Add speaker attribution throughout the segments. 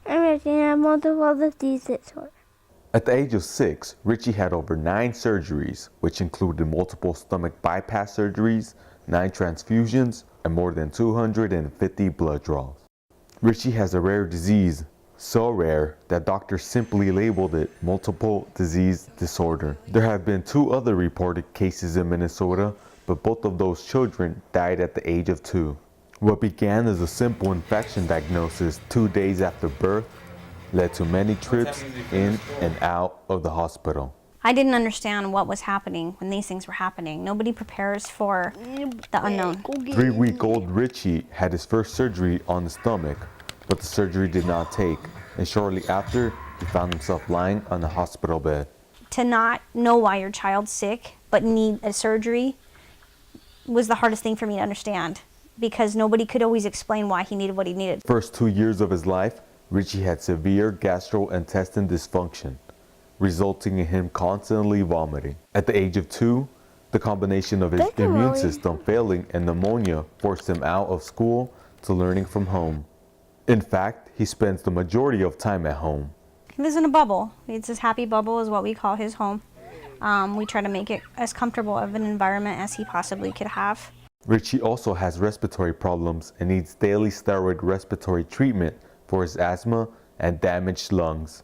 Speaker 1: Richie had multiple disease disorder.
Speaker 2: At the age of 6, Richie had over 9 surgeries, which included multiple stomach bypass surgeries, 9 transfusions, and more than 250 blood draws. Richie has a rare disease, so rare that doctors simply labeled it multiple disease disorder. There have been 2 other reported cases in Minnesota, but both of those children died at the age of 2. What began as a simple infection diagnosis 2 days after birth led to many trips in and out of the hospital.
Speaker 3: I didn't understand what was happening when these things were happening. Nobody prepares for the unknown.
Speaker 2: 3-week-old Richie had his first surgery on the stomach, but the surgery did not take, and shortly after, he found himself lying on a hospital bed.
Speaker 3: To not know why your child's sick but need a surgery was the hardest thing for me to understand, because nobody could always explain why he needed what he needed.
Speaker 2: First 2 years of his life, Richie had severe gastrointestinal dysfunction, resulting in him constantly vomiting. At the age of 2, the combination of his immune system failing and pneumonia forced him out of school to learning from home. In fact, he spends the majority of time at home.
Speaker 3: He lives in a bubble. It's his happy bubble is what we call his home. We try to make it as comfortable of an environment as he possibly could have.
Speaker 2: Richie also has respiratory problems and needs daily steroid respiratory treatment for his asthma and damaged lungs.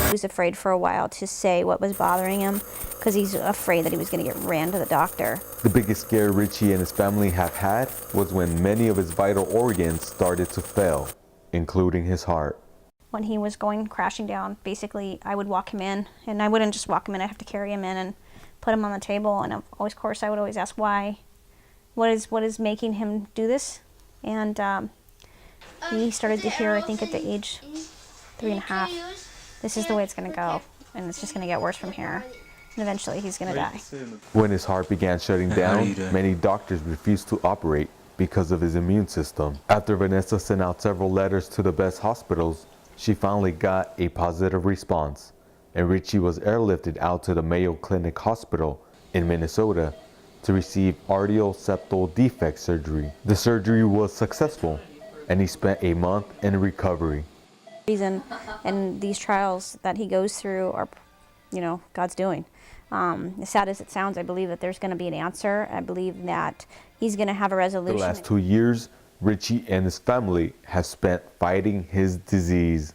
Speaker 3: He was afraid for a while to say what was bothering him because he's afraid that he was going to get ran to the doctor.
Speaker 2: The biggest scare Richie and his family have had was when many of his vital organs started to fail, including his heart.
Speaker 3: When he was going crashing down, basically I would walk him in, and I wouldn't just walk him in, I'd have to carry him in and put him on the table, and of course I would always ask why. What is making him do this? And he started to hear, I think at the age 3.5, this is the way it's going to go, and it's just going to get worse from here, and eventually he's going to die.
Speaker 2: When his heart began shutting down, many doctors refused to operate because of his immune system. After Vanessa sent out several letters to the best hospitals, she finally got a positive response, and Richie was airlifted out to the Mayo Clinic Hospital in Minnesota to receive arterial septal defect surgery. The surgery was successful, and he spent a month in recovery.
Speaker 3: Reason and these trials that he goes through are, God's doing. As sad as it sounds, I believe that there's going to be an answer. I believe that he's going to have a resolution.
Speaker 2: The last 2 years, Richie and his family have spent fighting his disease.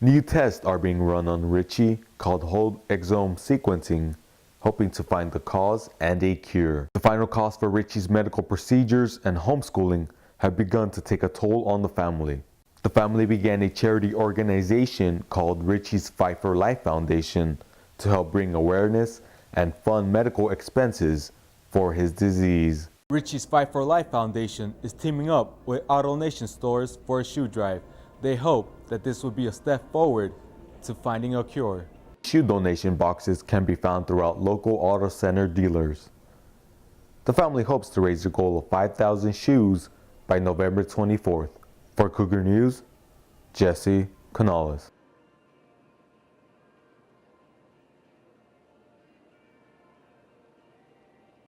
Speaker 2: New tests are being run on Richie called whole exome sequencing, hoping to find the cause and a cure. The final costs for Richie's medical procedures and homeschooling have begun to take a toll on the family. The family began a charity organization called Richie's Fight for Life Foundation to help bring awareness and fund medical expenses for his disease.
Speaker 4: Richie's Fight for Life Foundation is teaming up with AutoNation stores for a shoe drive. They hope that this will be a step forward to finding a cure.
Speaker 2: Shoe donation boxes can be found throughout local auto center dealers. The family hopes to raise a goal of 5,000 shoes by November 24th. For Cougar News, Jesse Canales.